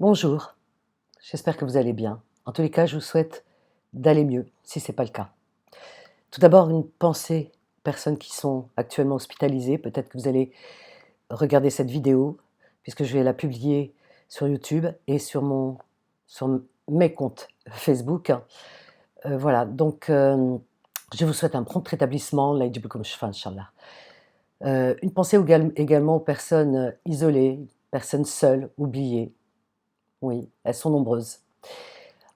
Bonjour, j'espère que vous allez bien. En tous les cas, je vous souhaite d'aller mieux, si ce n'est pas le cas. Tout d'abord, une pensée aux personnes qui sont actuellement hospitalisées. Peut-être que vous allez regarder cette vidéo, puisque je vais la publier sur YouTube et sur mes comptes Facebook. Voilà, donc je vous souhaite un prompt rétablissement. Allah يجيب لكم الشفاء إن شاء الله. Une pensée également aux personnes isolées, personnes seules, oubliées. Oui, elles sont nombreuses.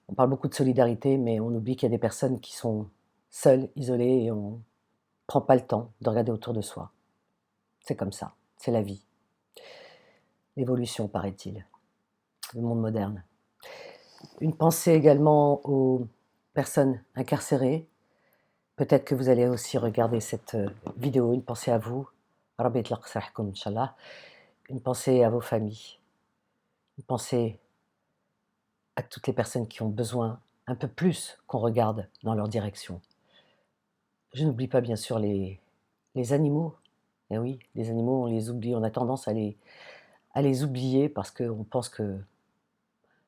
On parle beaucoup de solidarité, mais on oublie qu'il y a des personnes qui sont seules, isolées et on prend pas le temps de regarder autour de soi. C'est comme ça, c'est la vie. L'évolution, paraît-il, le monde moderne. Une pensée également aux personnes incarcérées. Peut-être que vous allez aussi regarder cette vidéo. Une pensée à vous. Rabbi يطلق سراحكم إن شاء الله. Une pensée à vos familles. Une pensée à toutes les personnes qui ont besoin un peu plus qu'on regarde dans leur direction. Je n'oublie pas bien sûr les animaux. Eh oui, les animaux, on les oublie, on a tendance à les oublier parce qu'on pense que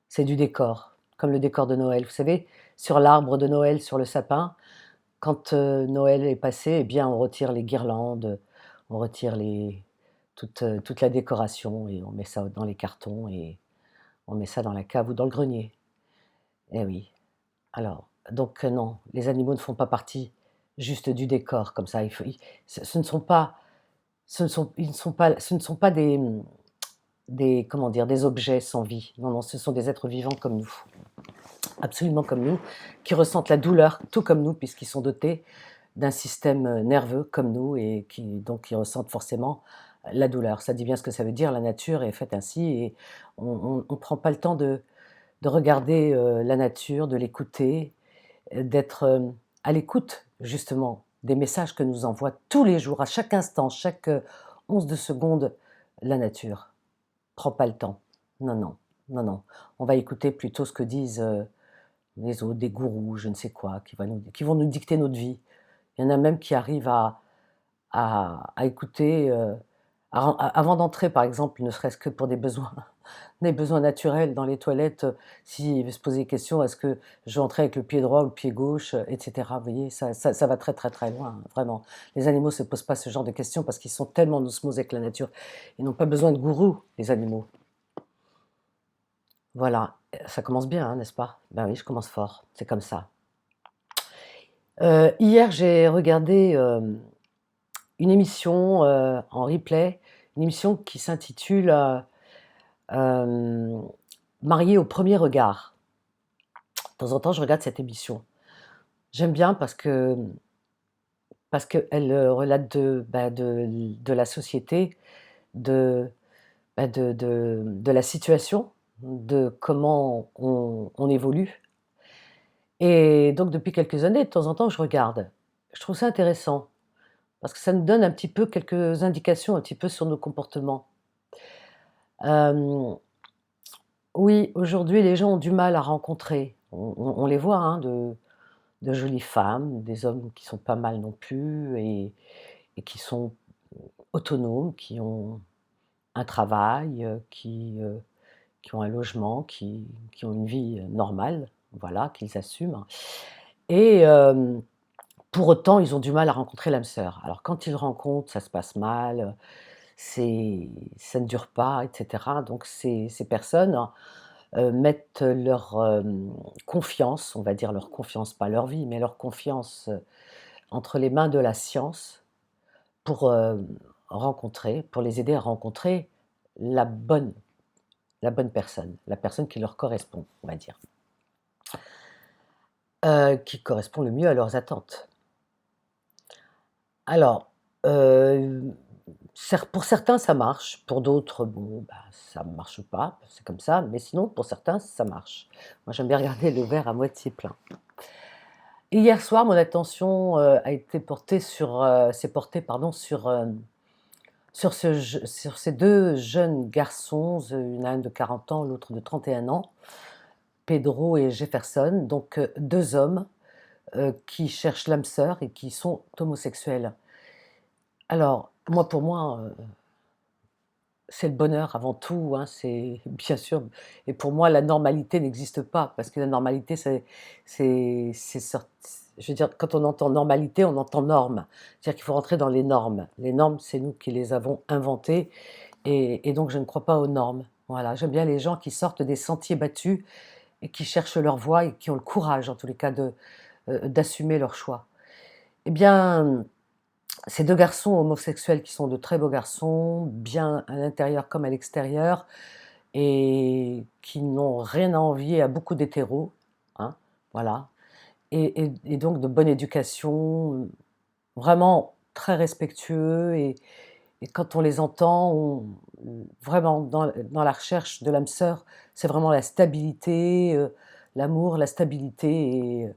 c'est du décor, comme le décor de Noël. Vous savez, sur l'arbre de Noël, sur le sapin, quand Noël est passé, eh bien, on retire les guirlandes, on retire toute la décoration et on met ça dans les cartons et on met ça dans la cave ou dans le grenier. Eh oui. Alors, donc non, les animaux ne font pas partie juste du décor comme ça. Ce ne sont pas, ce ne sont pas des, comment dire, des objets sans vie. Non, non, ce sont des êtres vivants comme nous, absolument comme nous, qui ressentent la douleur tout comme nous, puisqu'ils sont dotés d'un système nerveux comme nous et qui ressentent forcément la douleur. Ça dit bien ce que ça veut dire. La nature est faite ainsi et on ne prend pas le temps de regarder la nature, de l'écouter, d'être à l'écoute justement des messages que nous envoie tous les jours, à chaque instant, chaque once de seconde, la nature. Prends pas le temps. Non, non, non, non. On va écouter plutôt ce que disent les autres, des gourous, je ne sais quoi, qui vont nous dicter notre vie. Il y en a même qui arrivent à écouter, avant d'entrer par exemple, ne serait-ce que pour des besoins naturels dans les toilettes, s'il veut se poser des questions: «Est-ce que je vais entrer avec le pied droit ou le pied gauche?» et cetera. Vous voyez? Ça va très, très, très loin, hein, vraiment. Les animaux ne se posent pas ce genre de questions parce qu'ils sont tellement en osmose avec la nature. Ils n'ont pas besoin de gourou, les animaux. Voilà, ça commence bien, hein, n'est-ce pas? Ben oui, je commence fort, c'est comme ça. Hier, j'ai regardé, une émission, en replay, une émission qui s'intitule, hem, «Mariés au premier regard». De temps en temps, je regarde cette émission. J'aime bien parce qu'elle, relate de la société, de, de la situation, de comment on évolue et donc depuis quelques années, de temps en temps, je regarde. Je trouve ça intéressant parce que ça nous donne un petit peu quelques indications un petit peu sur nos comportements. Hem, oui, aujourd'hui, les gens ont du mal à rencontrer. On les voit, hein, de jolies femmes, des hommes qui sont pas mal non plus et qui sont autonomes, qui ont un travail, qui ont un logement, qui ont une vie, normale, voilà, qu'ils assument et pour autant, ils ont du mal à rencontrer l'âme sœur. Alors quand ils le rencontrent, ça se passe mal, c'est ça ne dure pas et cetera. Donc ces personnes, mettent leur, confiance, on va dire leur confiance, pas leur vie, mais leur confiance, entre les mains de la science pour, pour les aider à rencontrer la bonne la bonne personne, la personne qui leur correspond, on va dire, qui correspond le mieux à leurs attentes. Alors, heu, pour certains ça marche, pour d'autres, bon, bah, ça ne marche pas, c'est comme ça, mais sinon pour certains ça marche. Moi j'aime bien regarder le verre à moitié plein. Hier soir, mon attention, a été portée s'est portée pardon sur ces 2 jeunes garçons, il y en a un de 40 ans, l'autre de 31 ans, Pedro et Jefferson, donc 2 hommes, qui cherchent l'âme sœur et qui sont homosexuels. Alors, moi, pour moi, c'est le bonheur avant tout, hein, c'est bien sûr. Et pour moi, la normalité n'existe pas parce que la normalité, c'est sort je veux dire, quand on entend normalité, on entend norme. C'est-à-dire qu'il faut rentrer dans les normes. Les normes, c'est nous qui les avons inventées et donc je ne crois pas aux normes. Voilà, j'aime bien les gens qui sortent des sentiers battus et qui cherchent leur voie et qui ont le courage, en tous les cas, d'assumer leur choix. Eh bien, ces 2 garçons homosexuels qui sont de très beaux garçons, bien à l'intérieur comme à l'extérieur et qui n'ont rien à envier à beaucoup d'hétéros, hein, voilà et donc de bonne éducation, vraiment très respectueux et quand on les entend, vraiment dans la recherche de l'âme sœur, c'est vraiment la stabilité, l'amour, la stabilité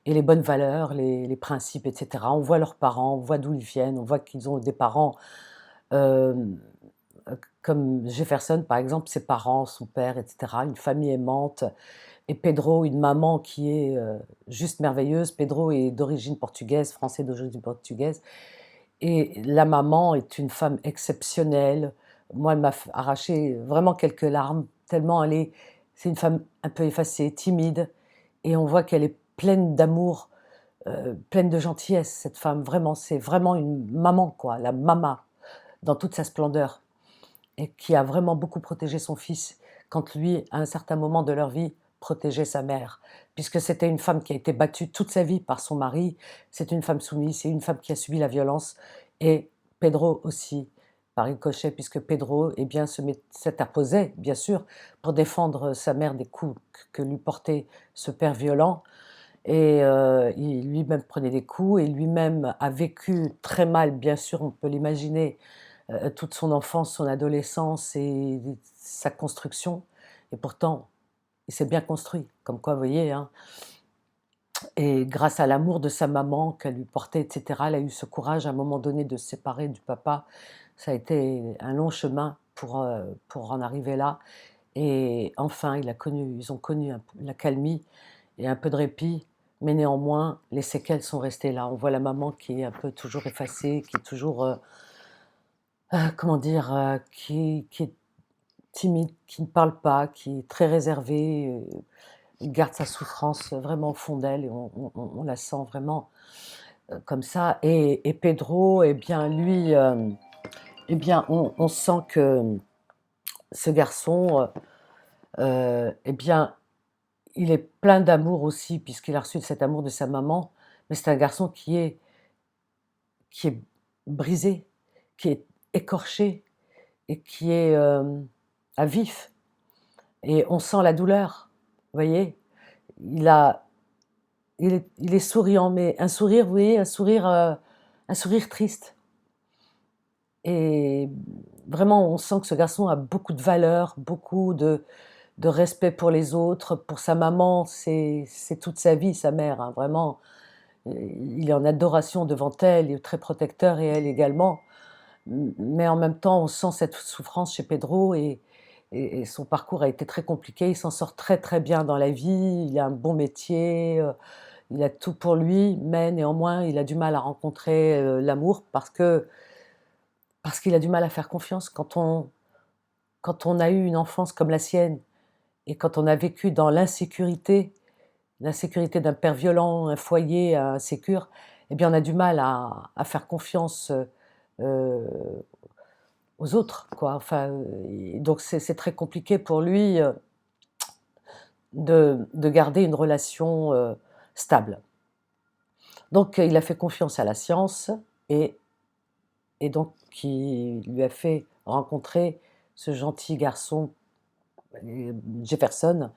et les bonnes valeurs, les principes et cetera. On voit leurs parents, on voit d'où ils viennent, on voit qu'ils ont des parents, hem, comme Jefferson par exemple, ses parents, son père et cetera, une famille aimante et Pedro, une maman qui est, juste merveilleuse. Pedro est d'origine portugaise, français d'origine portugaise et la maman est une femme exceptionnelle. Moi, elle m'a arraché vraiment quelques larmes, tellement c'est une femme un peu effacée, timide, et on voit qu'elle est pleine d'amour, pleine de gentillesse, cette femme. Vraiment, c'est vraiment une maman, quoi, la mama, dans toute sa splendeur, et qui a vraiment beaucoup protégé son fils quand lui, à un certain moment de leur vie, protégeait sa mère. Puisque c'était une femme qui a été battue toute sa vie par son mari, c'est une femme soumise, c'est une femme qui a subi la violence, et Pedro aussi, par ricochet, puisque Pedro eh bien, s'interposait, bien sûr, pour défendre sa mère des coups que lui portait ce père violent, et il lui-même prenait des coups, et lui-même a vécu très mal, bien sûr, on peut l'imaginer, toute son enfance, son adolescence et sa construction, et pourtant, il s'est bien construit, comme quoi, vous voyez, hein, et grâce à l'amour de sa maman qu'elle lui portait et cetera, elle a eu ce courage à un moment donné de se séparer du papa. Ça a été un long chemin pour en arriver là, et enfin ils ont connu un peu la calmie et un peu de répit, mais néanmoins les séquelles sont restées là. On voit la maman qui est un peu toujours effacée, qui est toujours, comment dire? Qui est timide, qui ne parle pas, qui est très réservée, il garde sa souffrance vraiment au fond d'elle, et on la sent vraiment, comme ça, et Pedro, eh bien lui, eh bien on sent que ce garçon, eh bien, il est plein d'amour aussi puisqu'il a reçu cet amour de sa maman, mais c'est un garçon qui est brisé, qui est écorché et qui est, à vif, et on sent la douleur, vous voyez? Il a il est souriant, mais un sourire, vous voyez, un sourire triste, et vraiment on sent que ce garçon a beaucoup de valeurs, beaucoup de respect pour les autres. Pour sa maman, c'est toute sa vie, sa mère, hein, vraiment, il est en adoration devant elle, il est très protecteur, et elle également. Mais en même temps, on sent cette souffrance chez Pedro, et son parcours a été très compliqué. Il s'en sort très, très bien dans la vie, il a un bon métier, il a tout pour lui, mais néanmoins, il a du mal à rencontrer, l'amour parce qu'il a du mal à faire confiance. Quand on a eu une enfance comme la sienne et quand on a vécu dans l'insécurité d'un père violent, un foyer insécure, eh bien, on a du mal à faire confiance, heu, aux autres, quoi. Enfin, et donc c'est très compliqué pour lui, de garder une relation, stable. Donc il a fait confiance à la science, et donc qui lui a fait rencontrer ce gentil garçon, Jefferson,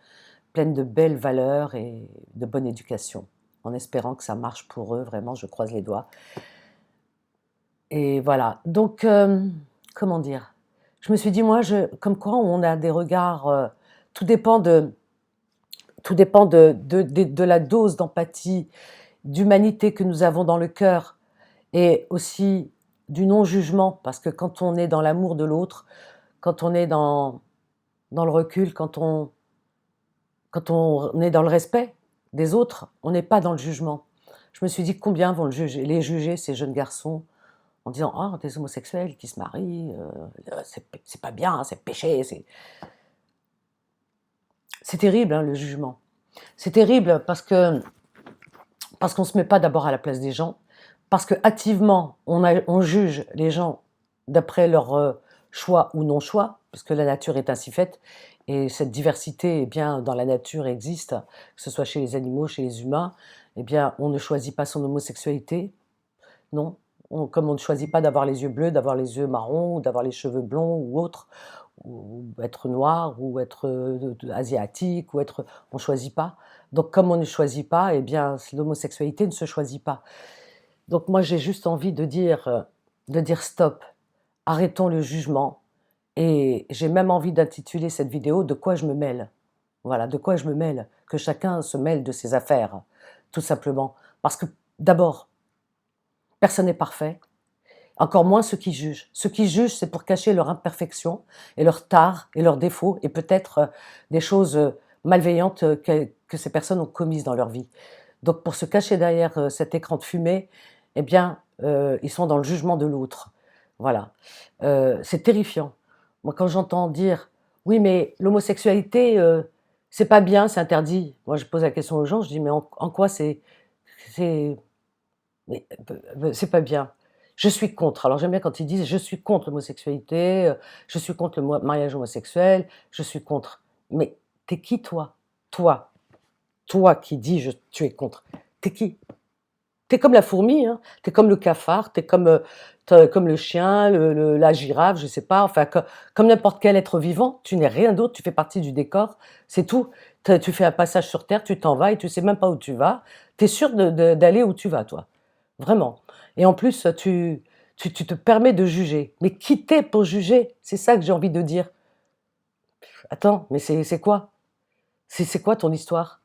plein de belles valeurs et de bonne éducation, en espérant que ça marche pour eux, vraiment, je croise les doigts, et voilà. Donc comment dire? Je me suis dit, moi, je comme quoi on a des regards, tout dépend de de la dose d'empathie, d'humanité que nous avons dans le cœur, et aussi du non-jugement, parce que quand on est dans l'amour de l'autre, quand on est dans le recul, quand on est dans le respect des autres, on n'est pas dans le jugement. Je me suis dit: «Combien vont les juger ces jeunes garçons en disant: «Oh, des homosexuels qui se marient, c'est pas bien, c'est péché, c'est terrible, hein, le jugement. C'est terrible parce qu'on ne se met pas d'abord à la place des gens, parce qu'activement, on juge les gens d'après leur choix ou non-choix, parce que la nature est ainsi faite, et cette diversité, eh bien, dans la nature existe, que ce soit chez les animaux, chez les humains, eh bien, on ne choisit pas son homosexualité, non. Comme on ne choisit pas d'avoir les yeux bleus, d'avoir les yeux marrons, ou d'avoir les cheveux blonds ou autres, ou être noir, ou être asiatique, ou être, on ne choisit pas. Donc comme on ne choisit pas, eh bien l'homosexualité ne se choisit pas. Donc moi j'ai juste envie de dire stop, arrêtons le jugement. Et j'ai même envie d'intituler cette vidéo «De quoi je me mêle?». Voilà, de quoi je me mêle, que chacun se mêle de ses affaires, tout simplement. Parce que d'abord, personne n'est parfait, encore moins ceux qui jugent. Ceux qui jugent, c'est pour cacher leur imperfection et leurs tares et leurs défauts et peut-être des choses malveillantes que ces personnes ont commises dans leur vie. Donc pour se cacher derrière cet écran de fumée, eh bien, ils sont dans le jugement de l'autre. Voilà. C'est terrifiant. Moi, quand j'entends dire: «Oui, mais l'homosexualité, c'est pas bien, c'est interdit». Moi, je pose la question aux gens, je dis: «Mais en quoi c'est mais c'est pas bien». Je suis contre. Alors j'aime bien quand ils disent: «Je suis contre l'homosexualité, je suis contre le mariage homosexuel, je suis contre». Mais t'es qui toi? Toi, toi qui dis: «Tu es contre». T'es qui? T'es comme la fourmi, hein, tu comme le cafard, t'es comme, comme le chien, la girafe, je sais pas, enfin comme n'importe quel être vivant, tu n'es rien d'autre, tu fais partie du décor, c'est tout. Tu fais un passage sur terre, tu t'en vas et tu sais même pas où tu vas. Tu es sûr d'aller où tu vas toi, vraiment. Et en plus, tu te permets de juger. Mais qui tu es pour juger? C'est ça que j'ai envie de dire. Attends, mais c'est quoi? C'est quoi ton histoire?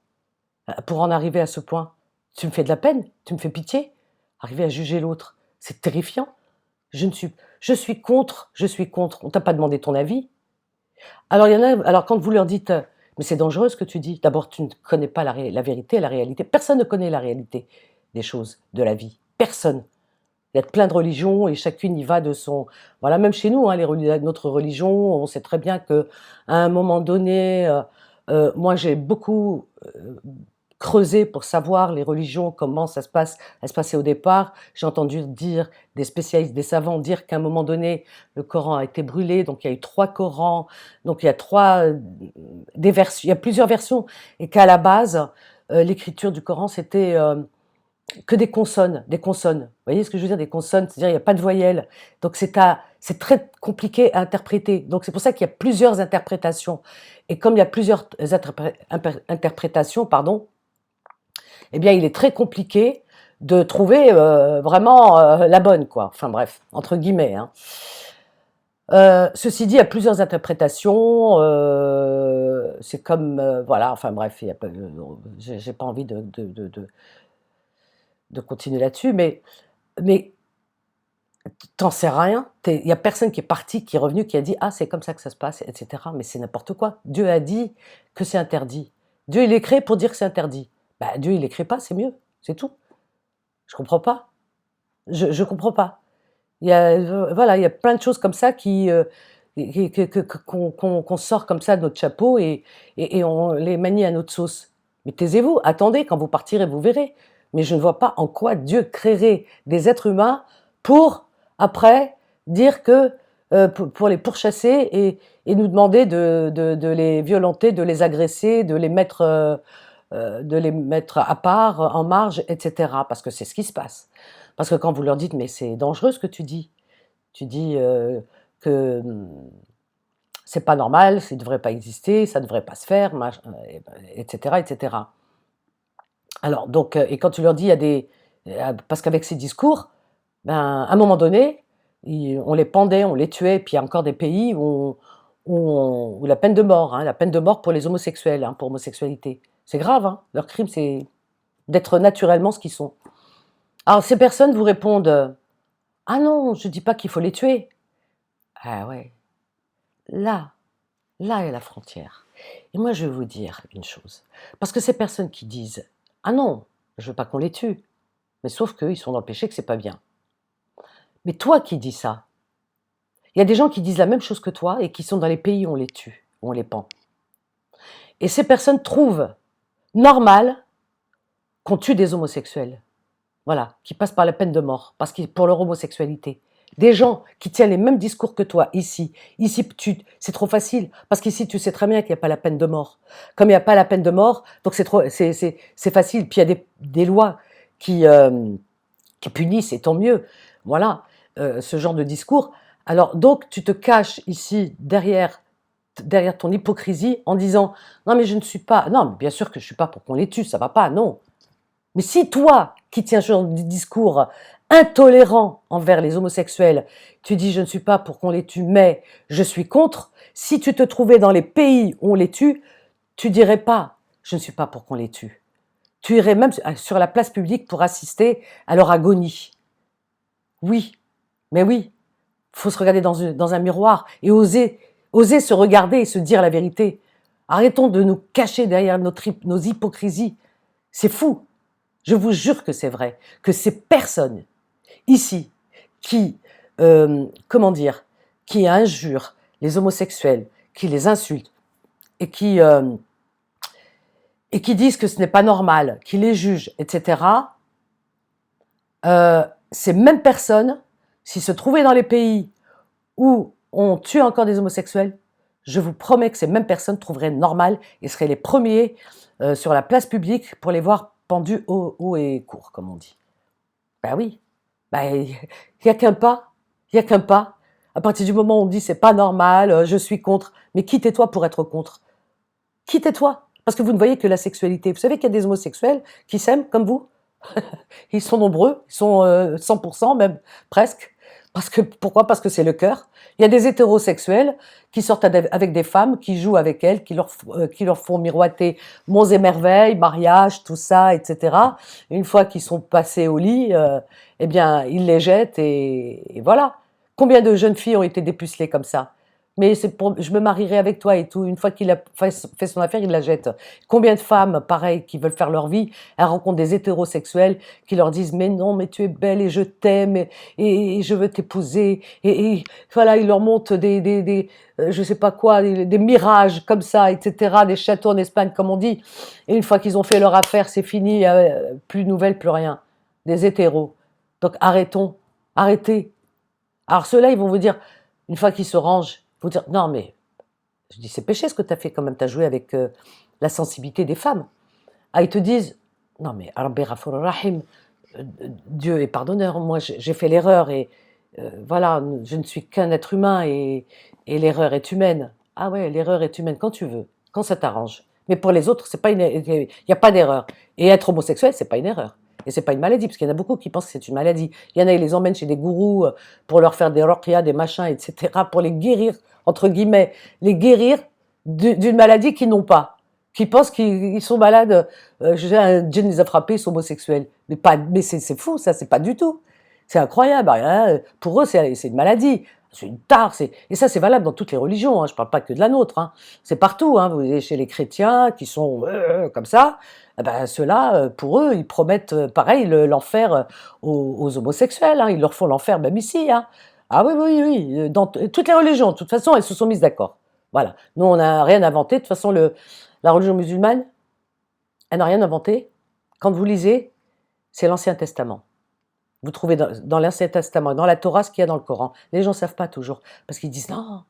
Pour en arriver à ce point? Tu me fais de la peine, tu me fais pitié. Arriver à juger l'autre, c'est terrifiant. Je suis contre, je suis contre. On t'a pas demandé ton avis. Alors il y en a, alors quand vous leur dites, mais c'est dangereux ce que tu dis. D'abord, tu ne connais pas la vérité, la réalité. Personne ne connaît la réalité des choses, de la vie. Personne. Il y a plein de religions et chacune y va de son. Voilà, même chez nous, hein, notre religion, on sait très bien que à un moment donné, moi j'ai beaucoup creuser pour savoir les religions, comment ça se passait au départ. J'ai entendu dire des spécialistes, des savants dire qu'à un moment donné, le Coran a été brûlé, donc il y a eu 3 Corans, donc il y a il y a plusieurs versions, et qu'à la base, l'écriture du Coran, c'était que des consonnes, des consonnes. Vous voyez ce que je veux dire, des consonnes, c'est-à-dire il n'y a pas de voyelles. Donc c'est très compliqué à interpréter. Donc c'est pour ça qu'il y a plusieurs interprétations. Et comme il y a plusieurs interprétations, pardon, eh bien, il est très compliqué de trouver vraiment la bonne, quoi. Enfin bref, entre guillemets, hein. Ceci dit, il y a plusieurs interprétations. C'est comme, voilà, enfin bref, j'ai pas envie de continuer là-dessus, mais t'en sais rien. Il y a personne qui est parti, qui est revenu, qui a dit: «Ah, c'est comme ça que ça se passe», etc. Mais c'est n'importe quoi. Dieu a dit que c'est interdit. Dieu, il est créé pour dire que c'est interdit. Bah, Dieu, il l'écrit pas, c'est mieux, c'est tout. Je comprends pas. Je comprends pas. Il y a, voilà, il y a plein de choses comme ça qu'on sort comme ça de notre chapeau et on les manie à notre sauce. Mais taisez-vous, attendez, quand vous partirez, vous verrez. Mais je ne vois pas en quoi Dieu créerait des êtres humains pour, après, dire que, pour les pourchasser et nous demander de les violenter, de les agresser, de les mettre à part, en marge, etc. Parce que c'est ce qui se passe. Parce que quand vous leur dites: «Mais c'est dangereux ce que tu dis que c'est pas normal, ça ne devrait pas exister, ça ne devrait pas se faire, etc., etc.» Alors, donc, et quand tu leur dis, il y a des. Parce qu'avec ces discours, ben, à un moment donné, on les pendait, on les tuait, puis il y a encore des pays où la peine de mort, hein, la peine de mort pour les homosexuels, hein, pour homosexualité. C'est grave, hein, leur crime, c'est d'être naturellement ce qu'ils sont. Alors, ces personnes vous répondent: «Ah non, je ne dis pas qu'il faut les tuer». Ah ouais, là, là est la frontière. Et moi, je vais vous dire une chose. Parce que ces personnes qui disent: «Ah non, je veux pas qu'on les tue», mais sauf qu'eux, ils sont dans le péché que c'est pas bien. Mais toi qui dis ça, il y a des gens qui disent la même chose que toi et qui sont dans les pays où on les tue, où on les pend. Et ces personnes trouvent normal qu'on tue des homosexuels. Voilà, qui passent par la peine de mort, parce que pour leur homosexualité. Des gens qui tiennent les mêmes discours que toi ici c'est trop facile, parce qu'ici tu sais très bien qu'il n'y a pas la peine de mort. Comme il n'y a pas la peine de mort, donc c'est facile. Puis il y a des lois qui, euh, qui punissent, et tant mieux. Voilà, ce genre de discours. Alors donc tu te caches ici derrière ton hypocrisie en disant non mais je ne suis pas, non mais bien sûr que je ne suis pas pour qu'on les tue, ça va pas, non. Mais si toi, qui tiens ce genre de discours intolérant envers les homosexuels, tu dis je ne suis pas pour qu'on les tue, mais je suis contre, si tu te trouvais dans les pays où on les tue, tu dirais pas je ne suis pas pour qu'on les tue. Tu irais même sur la place publique pour assister à leur agonie. Oui, mais oui, il faut se regarder dans un miroir et oser se regarder et se dire la vérité. Arrêtons de nous cacher derrière nos hypocrisies. C'est fou. Je vous jure que c'est vrai, que ces personnes ici qui, comment dire, qui injurent les homosexuels, qui les insultent et qui disent que ce n'est pas normal, qui les jugent, etc., ces mêmes personnes, s'ils se trouvaient dans les pays où on tue encore des homosexuels, je vous promets que ces mêmes personnes trouveraient normal et seraient les premiers sur la place publique pour les voir pendus haut et court, comme on dit. Ben oui, ben, il n'y a qu'un pas, il n'y a qu'un pas. À partir du moment où on dit c'est pas normal, je suis contre, mais qui tais-toi pour être contre? Qui tais-toi? Parce que vous ne voyez que la sexualité. Vous savez qu'il y a des homosexuels qui s'aiment comme vous? Ils sont nombreux, ils sont 100% même, presque. Pourquoi? Parce que c'est le cœur. Il y a des hétérosexuels qui sortent avec des femmes, qui jouent avec elles, qui leur font miroiter monts et merveilles, mariage, tout ça, etc. Une fois qu'ils sont passés au lit, eh bien, ils les jettent et voilà. Combien de jeunes filles ont été dépucelées comme ça? Mais je me marierai avec toi et tout. Une fois qu'il a fait son affaire, il la jette. Combien de femmes, pareil, qui veulent faire leur vie, elles rencontrent des hétérosexuels qui leur disent mais non, mais tu es belle et je t'aime et je veux t'épouser et voilà, ils leur montrent je sais pas quoi, des mirages comme ça, etc., des châteaux en Espagne comme on dit. Et une fois qu'ils ont fait leur affaire, c'est fini, plus de nouvelles, plus rien. Des hétéros. Donc arrêtez. Alors ceux-là, ils vont vous dire, une fois qu'ils se rangent, ils vont dire non mais je dis c'est péché ce que tu as fait quand même, tu as joué avec la sensibilité des femmes. Ah, ils te disent, non mais Rabbi Ghafur Rahim, Dieu est pardonneur, moi j'ai fait l'erreur et voilà, je ne suis qu'un être humain et l'erreur est humaine. Ah ouais, l'erreur est humaine quand tu veux, quand ça t'arrange. Mais pour les autres, c'est pas il n'y a pas d'erreur. Et être homosexuel, c'est pas une erreur. Et c'est pas une maladie, parce qu'il y en a beaucoup qui pensent que c'est une maladie. Il y en a, ils les emmènent chez des gourous pour leur faire des ruqyas, des machins, etc., pour les guérir, entre guillemets, les guérir d'une maladie qu'ils n'ont pas, qui pensent qu'ils sont malades. J'ai un djinn les a frappés, ils sont homosexuels. Mais c'est fou, ça, c'est pas du tout. C'est incroyable. Hein. Pour eux, c'est une maladie. C'est une tare. Et ça, c'est valable dans toutes les religions. Hein. Je ne parle pas que de la nôtre. Hein. C'est partout. Hein. Vous voyez, chez les chrétiens qui sont comme ça, eh ben, ceux-là, pour eux, ils promettent pareil l'enfer aux homosexuels. Hein. Ils leur font l'enfer même ici. Hein. Ah oui, oui, oui. Dans toutes les religions, de toute façon, elles se sont mises d'accord. Voilà. Nous, on n'a rien inventé. De toute façon, la religion musulmane, elle n'a rien inventé. Quand vous lisez, c'est l'Ancien Testament. Vous trouvez dans l'Ancien Testament, dans la Torah, ce qu'il y a dans le Coran. Les gens ne savent pas toujours, parce qu'ils disent non,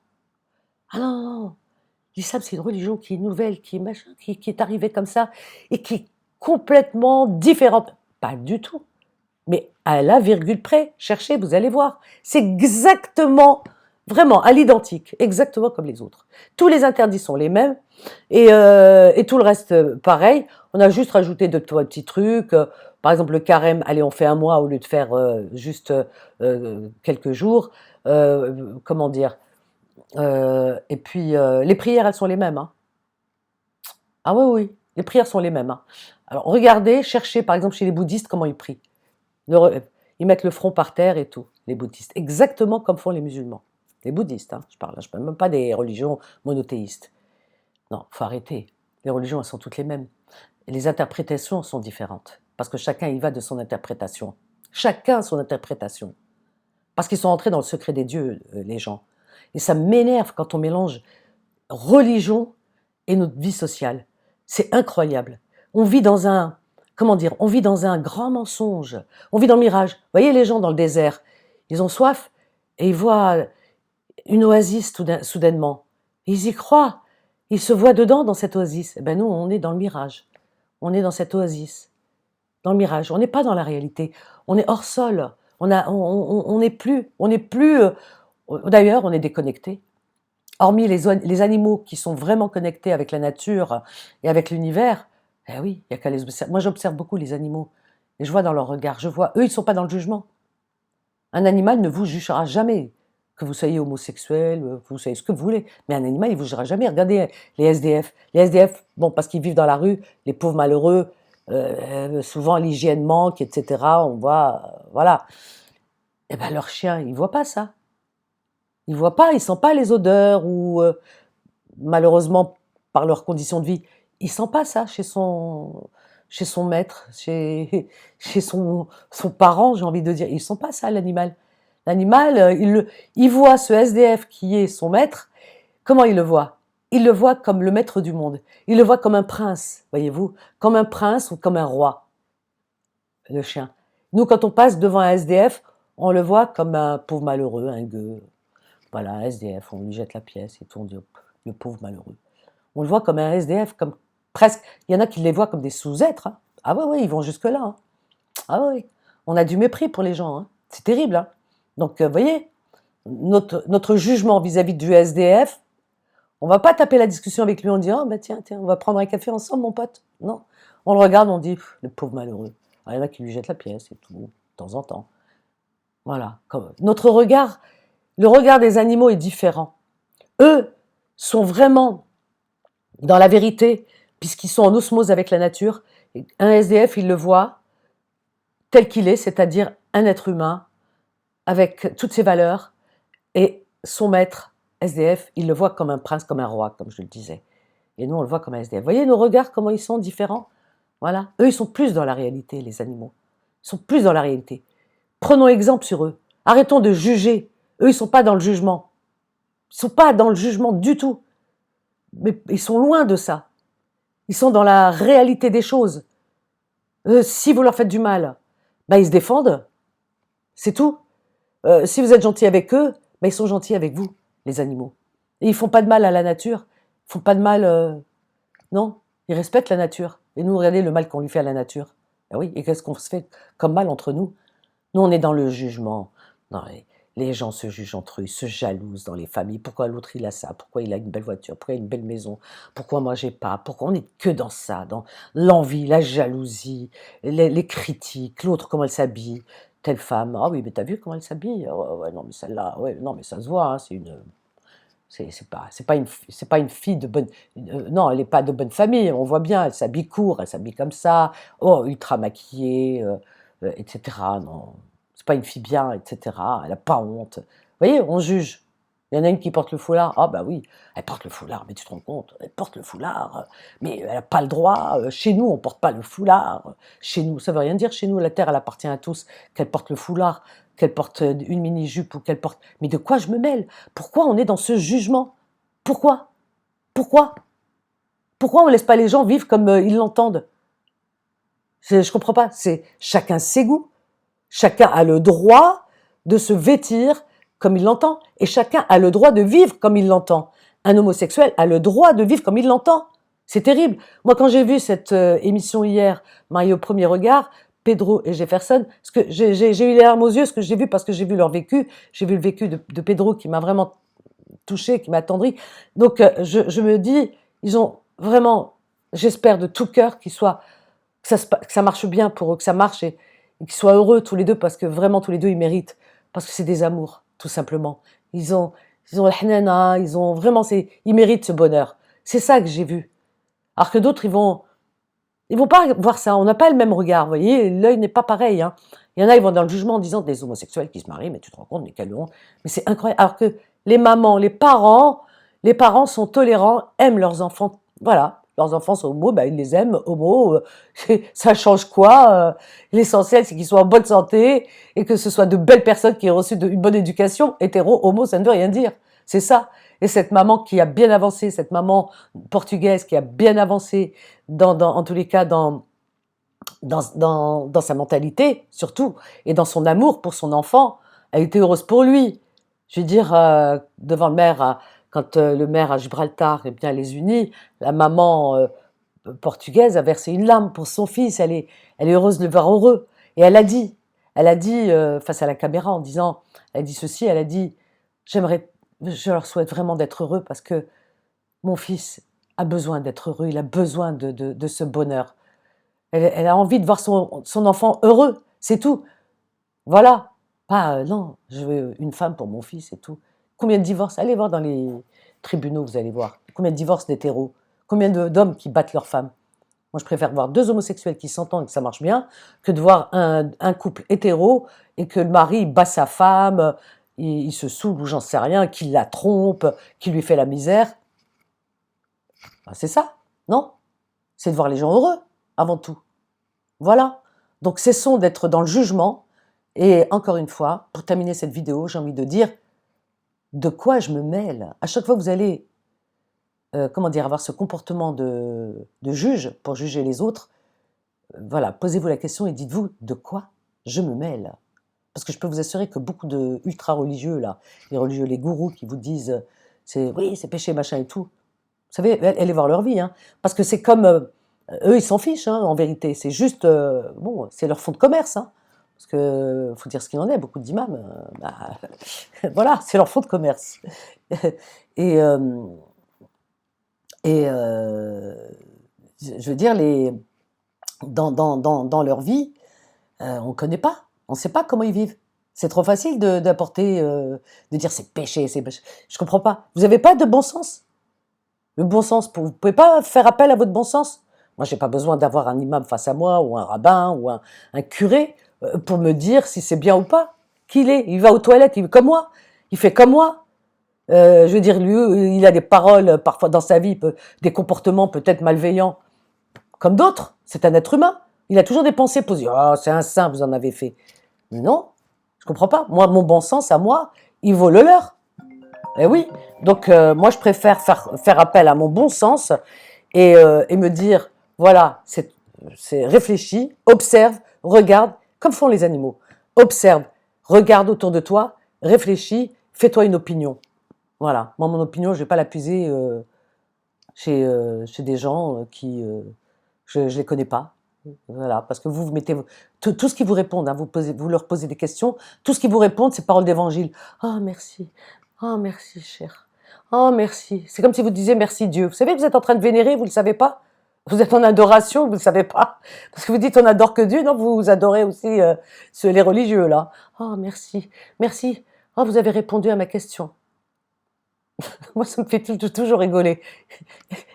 ah non, non, non. L'islam, c'est une religion qui est nouvelle, qui est machin, qui est arrivée comme ça, et qui est complètement différente. Pas du tout. Mais à la virgule près, cherchez, vous allez voir. C'est exactement, vraiment, à l'identique, exactement comme les autres. Tous les interdits sont les mêmes, et tout le reste, pareil. On a juste rajouté deux petits trucs. Par exemple, le carême, allez, on fait un mois au lieu de faire juste quelques jours. Comment dire et puis, les prières, elles sont les mêmes. Hein. Ah oui, oui, les prières sont les mêmes. Hein. Alors, regardez, cherchez, par exemple, chez les bouddhistes, comment ils prient. Ils mettent le front par terre et tout, les bouddhistes. Exactement comme font les musulmans. Les bouddhistes, hein, je parle. Je parle même pas des religions monothéistes. Non, faut arrêter. Les religions, elles sont toutes les mêmes. Et les interprétations sont différentes. Parce que chacun y va de son interprétation. Chacun son interprétation. Parce qu'ils sont entrés dans le secret des dieux, les gens. Et ça m'énerve quand on mélange religion et notre vie sociale. C'est incroyable. On vit dans un, comment dire, on vit dans un grand mensonge. On vit dans le mirage. Vous voyez les gens dans le désert, ils ont soif et ils voient une oasis soudainement. Ils y croient. Ils se voient dedans dans cette oasis. Eh ben nous, on est dans le mirage. On est dans cette oasis, dans le mirage. On n'est pas dans la réalité. On est hors sol. On n'est plus. D'ailleurs, on est déconnecté. Hormis les animaux qui sont vraiment connectés avec la nature et avec l'univers, eh oui, il y a qu'à les observer. Moi, j'observe beaucoup les animaux et je vois dans leur regard, eux, ils ne sont pas dans le jugement. Un animal ne vous jugera jamais, que vous soyez homosexuel, que vous soyez ce que vous voulez, mais un animal, il ne vous jugera jamais. Regardez les SDF. Les SDF, bon, parce qu'ils vivent dans la rue, les pauvres malheureux, souvent l'hygiène manque, etc. On voit, voilà. Eh bien, leurs chiens, ils ne voient pas ça. Ils voient pas, ils sentent pas les odeurs ou malheureusement par leurs conditions de vie, il sent pas ça chez son maître, chez son parent, j'ai envie de dire. Il sent pas ça l'animal. L'animal, il voit ce SDF qui est son maître. Comment il le voit? Il le voit comme le maître du monde. Il le voit comme un prince, voyez-vous, comme un prince ou comme un roi. Le chien. Nous, quand on passe devant un SDF, on le voit comme un pauvre malheureux, un gueux. Voilà, SDF, on lui jette la pièce et tout, on dit le pauvre malheureux. On le voit comme un SDF, comme presque. Il y en a qui les voient comme des sous-êtres. Hein. Ah oui, ils vont jusque-là. Hein. Ah oui, on a du mépris pour les gens. Hein. C'est terrible. Hein. Donc, vous voyez, notre jugement vis-à-vis du SDF, on ne va pas taper la discussion avec lui en disant bah, tiens, on va prendre un café ensemble, mon pote. Non. On le regarde, on dit le pauvre malheureux. Alors, il y en a qui lui jettent la pièce et tout, de temps en temps. Voilà. Notre regard. Le regard des animaux est différent. Eux sont vraiment dans la vérité, puisqu'ils sont en osmose avec la nature. Un SDF, il le voit tel qu'il est, c'est-à-dire un être humain, avec toutes ses valeurs, et son maître, SDF, il le voit comme un prince, comme un roi, comme je le disais. Et nous, on le voit comme un SDF. Vous voyez nos regards, comment ils sont différents? Voilà. Eux, ils sont plus dans la réalité, les animaux. Ils sont plus dans la réalité. Prenons exemple sur eux. Arrêtons de juger. Eux, ils ne sont pas dans le jugement. Ils ne sont pas dans le jugement du tout. Mais ils sont loin de ça. Ils sont dans la réalité des choses. Si vous leur faites du mal, ben ils se défendent. C'est tout. Si vous êtes gentil avec eux, ben ils sont gentils avec vous, les animaux. Et ils ne font pas de mal à la nature. Ils ne font pas de mal... non, ils respectent la nature. Et nous, regardez le mal qu'on lui fait à la nature. Ah oui, et qu'est-ce qu'on se fait comme mal entre nous? Nous, on est dans le jugement. Non, les gens se jugent entre eux, ils se jalousent dans les familles. Pourquoi l'autre il a ça? Pourquoi il a une belle voiture? Pourquoi il a une belle maison? Pourquoi moi j'ai pas? Pourquoi on n'est que dans ça, dans l'envie, la jalousie, les critiques, l'autre comment elle s'habille, telle femme. Ah oui, mais t'as vu comment elle s'habille? Oh, ouais, non mais celle-là, ouais, non mais ça se voit, hein, c'est pas une fille de bonne, non, elle n'est pas de bonne famille. On voit bien, elle s'habille court, elle s'habille comme ça, oh ultra maquillée, etc. Non. C'est pas une fille bien, etc. Elle n'a pas honte. Vous voyez, on juge. Il y en a une qui porte le foulard. Ah bah oui, elle porte le foulard, mais tu te rends compte, elle porte le foulard, mais elle n'a pas le droit. Chez nous, on ne porte pas le foulard. Chez nous, ça ne veut rien dire. Chez nous, la terre, elle appartient à tous. Qu'elle porte le foulard, qu'elle porte une mini-jupe ou qu'elle porte... Mais de quoi je me mêle? Pourquoi on est dans ce jugement? Pourquoi? Pourquoi? Pourquoi on ne laisse pas les gens vivre comme ils l'entendent? Je ne comprends pas. C'est chacun ses goûts. Chacun a le droit de se vêtir comme il l'entend. Et chacun a le droit de vivre comme il l'entend. Un homosexuel a le droit de vivre comme il l'entend. C'est terrible. Moi, quand j'ai vu cette émission hier, Marie au premier regard, Pedro et Jefferson, parce que j'ai eu les larmes aux yeux, ce que j'ai vu parce que j'ai vu leur vécu. J'ai vu le vécu de Pedro qui m'a vraiment touchée, qui m'a attendrie. Donc, je me dis, ils ont vraiment, j'espère de tout cœur que ça marche bien pour eux, que ça marche et qu'ils soient heureux tous les deux, parce que vraiment tous les deux ils méritent, parce que c'est des amours, tout simplement. Ils ont le hanana, ils méritent ce bonheur. C'est ça que j'ai vu. Alors que d'autres, ils vont pas voir ça. On n'a pas le même regard, vous voyez. L'œil n'est pas pareil. Hein. Il y en a, ils vont dans le jugement en disant des homosexuels qui se marient, mais tu te rends compte, mais quelle honte. Mais c'est incroyable. Alors que les mamans, les parents sont tolérants, aiment leurs enfants. Voilà. leurs enfants sont homo, ben ils les aiment, homo, ça change quoi? L'essentiel, c'est qu'ils soient en bonne santé et que ce soit de belles personnes qui aient reçu une bonne éducation. Hétéro, homo, ça ne veut rien dire. C'est ça. Et cette maman qui a bien avancé, cette maman portugaise qui a bien avancé, en tous les cas, dans sa mentalité, surtout, et dans son amour pour son enfant, elle était heureuse pour lui. Je veux dire, devant le maire, quand le maire à Gibraltar eh bien, les unit, la maman portugaise a versé une larme pour son fils. Elle est heureuse de le voir heureux. Et elle a dit face à la caméra en disant, elle a dit ceci, elle a dit, je leur souhaite vraiment d'être heureux parce que mon fils a besoin d'être heureux, il a besoin de ce bonheur. Elle a envie de voir son enfant heureux, c'est tout. Voilà. Pas, non, je veux une femme pour mon fils et tout. Combien de divorces? Allez voir dans les tribunaux, vous allez voir. Combien de divorces d'hétéros? Combien d'hommes qui battent leurs femmes? Moi, je préfère voir deux homosexuels qui s'entendent et que ça marche bien, que de voir un couple hétéro et que le mari bat sa femme, il se saoule ou j'en sais rien, qu'il la trompe, qu'il lui fait la misère. Ben, c'est ça, non? C'est de voir les gens heureux, avant tout. Voilà. Donc cessons d'être dans le jugement. Et encore une fois, pour terminer cette vidéo, j'ai envie de dire de quoi je me mêle. À chaque fois que vous allez avoir ce comportement de juge pour juger les autres, voilà, posez-vous la question et dites-vous de quoi je me mêle. Parce que je peux vous assurer que beaucoup de ultra-religieux, là, les religieux, les gourous qui vous disent oui, c'est péché, machin et tout, vous savez, allez voir leur vie, hein, parce que c'est comme eux, ils s'en fichent, hein, en vérité. C'est juste, bon, c'est leur fonds de commerce, hein, parce que faut dire ce qu'il en est. Beaucoup d'imams, voilà, c'est leur fonds de commerce. et je veux dire, dans leur vie, on ne connaît pas, on ne sait pas comment ils vivent. C'est trop facile d'apporter, de dire c'est péché, c'est péché. Je comprends pas. Vous n'avez pas de bon sens. Le bon sens, vous ne pouvez pas faire appel à votre bon sens. Moi, je n'ai pas besoin d'avoir un imam face à moi, ou un rabbin, ou un curé, pour me dire si c'est bien ou pas. Qu'il est, il va aux toilettes, il est comme moi, il fait comme moi. Je veux dire, lui, il a des paroles, parfois dans sa vie, des comportements peut-être malveillants, comme d'autres. C'est un être humain. Il a toujours des pensées positives. Oh, c'est un saint, vous en avez fait. Mais non, je comprends pas. Moi, mon bon sens à moi, il vaut le leur. Eh oui, donc moi je préfère faire appel à mon bon sens et me dire, voilà, c'est réfléchis, observe, regarde, comme font les animaux. Observe, regarde autour de toi, réfléchis, fais-toi une opinion. Voilà, moi mon opinion, je ne vais pas la puiser chez des gens qui, je ne les connais pas. Voilà, parce que vous mettez tout ce qui vous répondent, hein, vous leur posez des questions, tout ce qui vous répondent, c'est paroles d'évangile. Ah, merci. Oh, merci, cher. Oh, merci. C'est comme si vous disiez merci Dieu. Vous savez que vous êtes en train de vénérer, vous ne le savez pas? Vous êtes en adoration, vous ne le savez pas? Parce que vous dites on adore que Dieu, non, vous adorez aussi les religieux, là. Oh, merci. Merci. Oh, vous avez répondu à ma question. Moi, ça me fait toujours rigoler.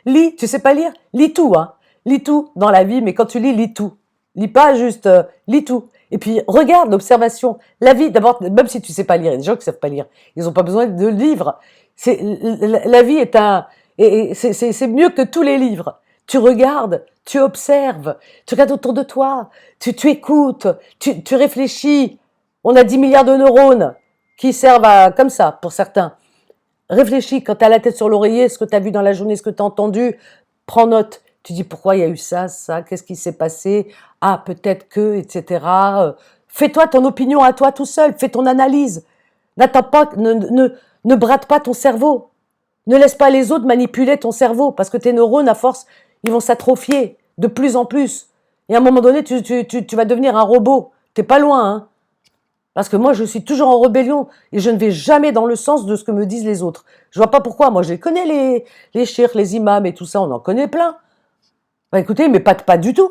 Lis, tu sais pas lire? Lis tout, hein. Lis tout dans la vie, mais quand tu lis tout. Lis pas juste, lis tout. Et puis, regarde l'observation. La vie, d'abord, même si tu sais pas lire, il y a des gens qui savent pas lire. Ils n'ont pas besoin de livres. La vie est c'est mieux que tous les livres. Tu regardes, tu observes, tu regardes autour de toi, tu écoutes, tu réfléchis. On a 10 milliards de neurones qui servent comme ça, pour certains. Réfléchis, quand tu as la tête sur l'oreiller, ce que tu as vu dans la journée, ce que tu as entendu, prends note. Tu dis pourquoi il y a eu ça, qu'est-ce qui s'est passé, ah peut-être que, etc. Fais-toi ton opinion à toi tout seul, fais ton analyse. N'attends pas, ne brade pas ton cerveau. Ne laisse pas les autres manipuler ton cerveau, parce que tes neurones, à force, ils vont s'atrophier de plus en plus. Et à un moment donné, tu vas devenir un robot. T'es pas loin, hein. Parce que moi, je suis toujours en rébellion et je ne vais jamais dans le sens de ce que me disent les autres. Je vois pas pourquoi. Moi, je les connais, les cheikhs, les imams et tout ça, on en connaît plein. Bah, écoutez, ils m'épatent pas du tout.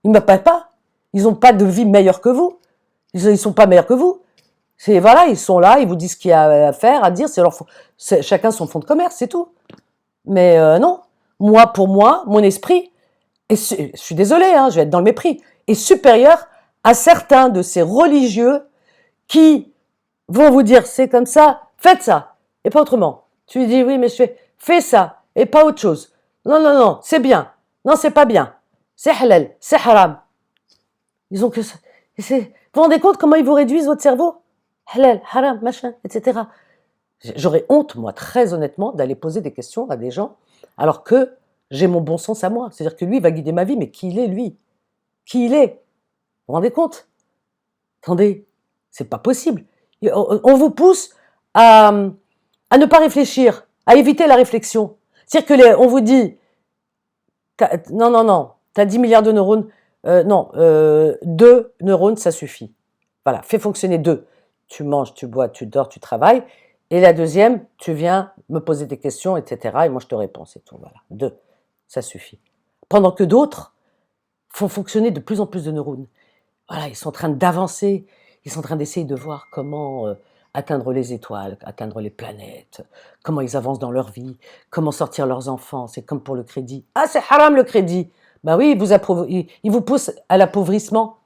Ils m'épatent pas. Ils n'ont pas de vie meilleure que vous. Ils sont pas meilleurs que vous. Voilà, ils sont là, ils vous disent ce qu'il y a à faire, à dire. Chacun son fonds de commerce, c'est tout. Mais non. Moi, pour moi, mon esprit, je suis désolée, hein, je vais être dans le mépris, est supérieur à certains de ces religieux qui vont vous dire c'est comme ça, faites ça, et pas autrement. Tu lui dis oui, mais fais ça, et pas autre chose. Non, non, non, c'est bien. Non, c'est pas bien. C'est halal, c'est haram. Ils ont que ça. Vous vous rendez compte comment ils vous réduisent votre cerveau? Halal, haram, machin, etc. J'aurais honte, moi, très honnêtement, d'aller poser des questions à des gens, alors que j'ai mon bon sens à moi. C'est-à-dire que lui, il va guider ma vie, mais qui il est, lui? Qui il est? Vous vous rendez compte? Attendez, c'est pas possible. On vous pousse à, à ne pas réfléchir, à éviter la réflexion. C'est-à-dire que on vous dit, non, non, non, tu as 10 milliards de neurones, non, 2 neurones, ça suffit. Voilà, fais fonctionner 2. Tu manges, tu bois, tu dors, tu travailles. Et la deuxième, tu viens me poser des questions, etc. Et moi, je te réponds, c'est tout. Voilà, 2, ça suffit. Pendant que d'autres font fonctionner de plus en plus de neurones. Voilà, ils sont en train d'avancer, ils sont en train d'essayer de voir comment atteindre les étoiles, atteindre les planètes, comment ils avancent dans leur vie, comment sortir leurs enfants. C'est comme pour le crédit. Ah, c'est haram le crédit. Ben oui, il vous pousse à l'appauvrissement.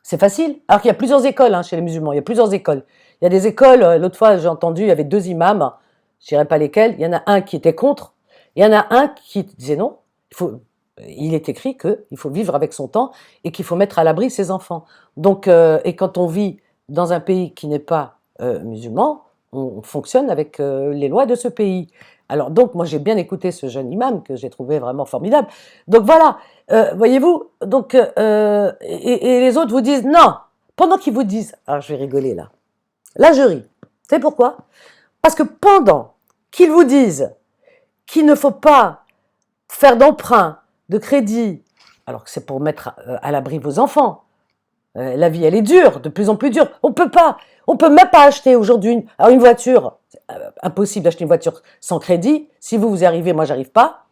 C'est facile. Alors qu'il y a plusieurs écoles chez les musulmans, il y a plusieurs écoles. Il y a des écoles, l'autre fois j'ai entendu, il y avait 2 imams, je ne dirais pas lesquels, il y en a un qui était contre, il y en a un qui disait non, il est écrit qu'il faut vivre avec son temps et qu'il faut mettre à l'abri ses enfants. Donc, et quand on vit dans un pays qui n'est pas musulman, on fonctionne avec les lois de ce pays. Alors donc, moi j'ai bien écouté ce jeune imam que j'ai trouvé vraiment formidable. Donc voilà, voyez-vous, donc, et les autres vous disent non. Pendant qu'ils vous disent, alors je vais rigoler là, là je ris. Vous savez pourquoi? Parce que pendant qu'ils vous disent qu'il ne faut pas faire d'emprunt, de crédit, alors que c'est pour mettre à l'abri vos enfants. La vie, elle est dure, de plus en plus dure. On peut même pas acheter aujourd'hui une voiture. Impossible d'acheter une voiture sans crédit. Si vous y arrivez, moi, j'arrive pas.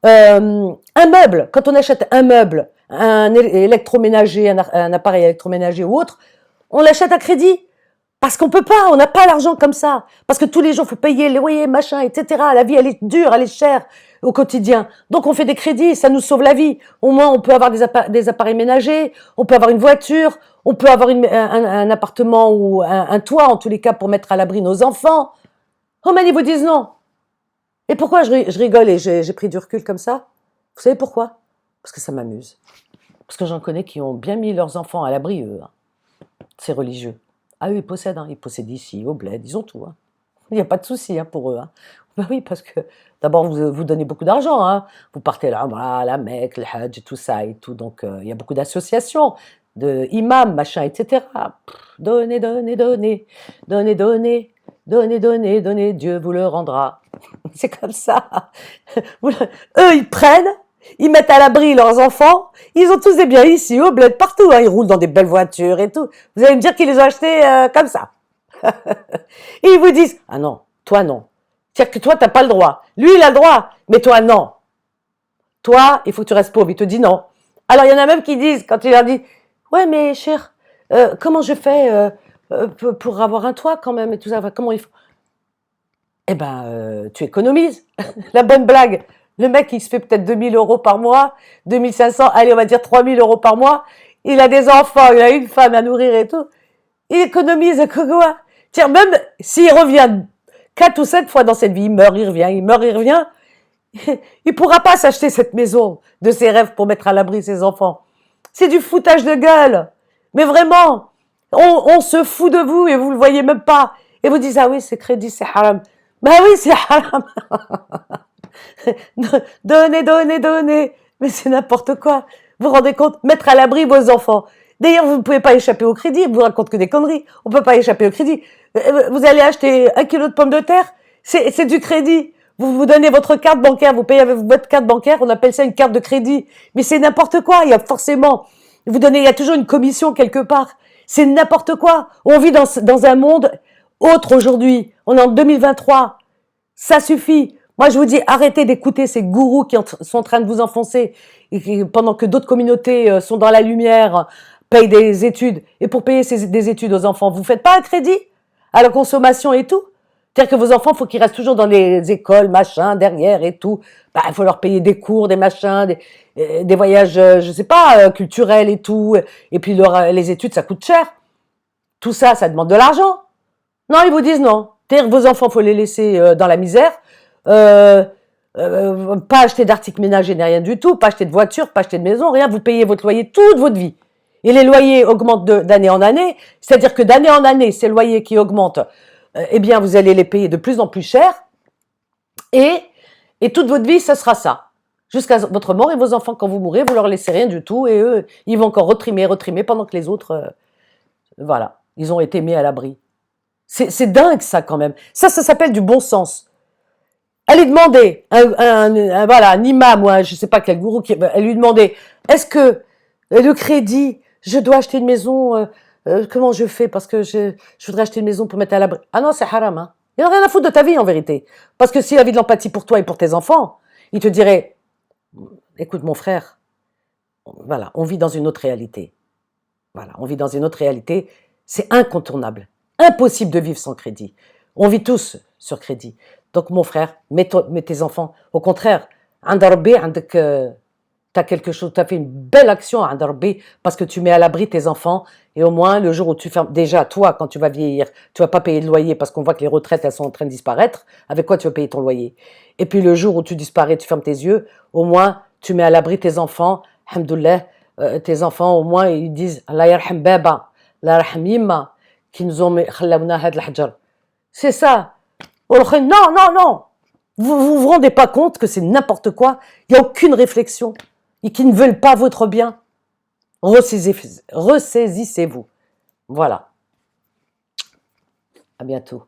Un meuble, quand on achète un meuble, un électroménager, un appareil électroménager ou autre, on l'achète à crédit. Parce qu'on peut pas, on n'a pas l'argent comme ça. Parce que tous les jours, il faut payer les loyers, machin, etc. La vie, elle est dure, elle est chère au quotidien. Donc, on fait des crédits, ça nous sauve la vie. Au moins, on peut avoir des appareils ménagers, on peut avoir une voiture, on peut avoir un appartement ou un toit, en tous les cas, pour mettre à l'abri nos enfants. Oh, mais ils vous disent non. Et pourquoi je rigole et j'ai pris du recul comme ça? Vous savez pourquoi? Parce que ça m'amuse. Parce que j'en connais qui ont bien mis leurs enfants à l'abri, eux. C'est religieux. Ah, eux, ils possèdent ici, au bled, ils ont tout. Il n'y a pas de souci pour eux. Ben oui, parce que d'abord, vous donnez beaucoup d'argent. Vous partez là, la Mecque, le Hajj, tout ça et tout. Donc, il y a beaucoup d'associations, de imams, machin, etc. Donnez, donnez, donnez, donnez, donnez, donnez, donnez, donnez, Dieu vous le rendra. C'est comme ça. Eux, ils prennent, ils mettent à l'abri leurs enfants. Ils ont tous des biens ici, au bled, partout. Ils roulent dans des belles voitures et tout. Vous allez me dire qu'ils les ont achetés comme ça. Et ils vous disent, ah non, toi non. C'est-à-dire que toi, t'as pas le droit. Lui, il a le droit, mais toi, non. Toi, il faut que tu restes pauvre. Il te dit non. Alors, il y en a même qui disent, quand tu leur dis, ouais, mais cher, comment je fais pour avoir un toit quand même et tout ça, comment il faut? Eh ben, tu économises. La bonne blague. Le mec, il se fait peut-être 2000 euros par mois, 2500, allez, on va dire 3000 euros par mois. Il a des enfants, il a une femme à nourrir et tout. Il économise quoi? Tiens, même s'il revient 4 ou 7 fois dans cette vie, il meurt, il revient, il meurt, il revient, il pourra pas s'acheter cette maison de ses rêves pour mettre à l'abri ses enfants. C'est du foutage de gueule. Mais vraiment, on se fout de vous et vous le voyez même pas. Et vous dites, ah oui, c'est crédit, c'est haram. Ben oui, c'est haram. Donnez, donnez, donnez. Mais c'est n'importe quoi. Vous vous rendez compte? Mettre à l'abri vos enfants. D'ailleurs, vous ne pouvez pas échapper au crédit. Vous racontez que des conneries. On ne peut pas échapper au crédit. Vous allez acheter 1 kilo de pommes de terre. C'est du crédit. Vous donnez votre carte bancaire. Vous payez avec votre carte bancaire. On appelle ça une carte de crédit. Mais c'est n'importe quoi. Il y a forcément, il y a toujours une commission quelque part. C'est n'importe quoi. On vit dans un monde autre aujourd'hui. On est en 2023. Ça suffit. Moi, je vous dis, arrêtez d'écouter ces gourous qui sont en train de vous enfoncer pendant que d'autres communautés sont dans la lumière, payent des études. Et pour payer des études aux enfants, vous ne faites pas un crédit à la consommation et tout? C'est-à-dire que vos enfants, il faut qu'ils restent toujours dans les écoles, machin, derrière et tout. Bah, il faut leur payer des cours, des machins, des voyages, je sais pas, culturels et tout. Et puis les études, ça coûte cher. Tout ça, ça demande de l'argent. Non, ils vous disent non. C'est-à-dire que vos enfants, faut les laisser dans la misère. pas acheter d'articles ménagers, ni rien du tout, pas acheter de voiture, pas acheter de maison, rien, vous payez votre loyer toute votre vie. Et les loyers augmentent d'année en année, c'est-à-dire que d'année en année, ces loyers qui augmentent, eh bien, vous allez les payer de plus en plus cher, et toute votre vie, ça sera ça. Jusqu'à votre mort, et vos enfants, quand vous mourrez, vous leur laissez rien du tout, et eux, ils vont encore retrimer, pendant que les autres, voilà, ils ont été mis à l'abri. C'est dingue ça quand même. Ça s'appelle du bon sens. Elle lui demandait, voilà, un imam ou je sais pas quel gourou, elle lui demandait, est-ce que le crédit, je dois acheter une maison, comment je fais parce que je voudrais acheter une maison pour mettre à l'abri. Ah non, c'est haram, hein. Il n'y a rien à foutre de ta vie en vérité. Parce que s'il avait de l'empathie pour toi et pour tes enfants, il te dirait, écoute mon frère, voilà, on vit dans une autre réalité. Voilà, on vit dans une autre réalité, c'est incontournable. Impossible de vivre sans crédit. On vit tous sur crédit. Donc mon frère, mets tes enfants. Au contraire, t'as quelque chose, t'as fait une belle action à parce que tu mets à l'abri tes enfants et au moins le jour où tu fermes, déjà toi quand tu vas vieillir, tu vas pas payer de loyer parce qu'on voit que les retraites elles sont en train de disparaître. Avec quoi tu vas payer ton loyer? Et puis le jour où tu disparais, tu fermes tes yeux, au moins tu mets à l'abri tes enfants. Alhamdoulilah, tes enfants au moins ils disent Allah yarham baba, Allah yarham yimma qui nous ont khallawna had al-hajar. C'est ça. Non, non, non. Vous rendez pas compte que c'est n'importe quoi. Il n'y a aucune réflexion. Et qui ne veulent pas votre bien. Ressaisissez-vous. Voilà. À bientôt.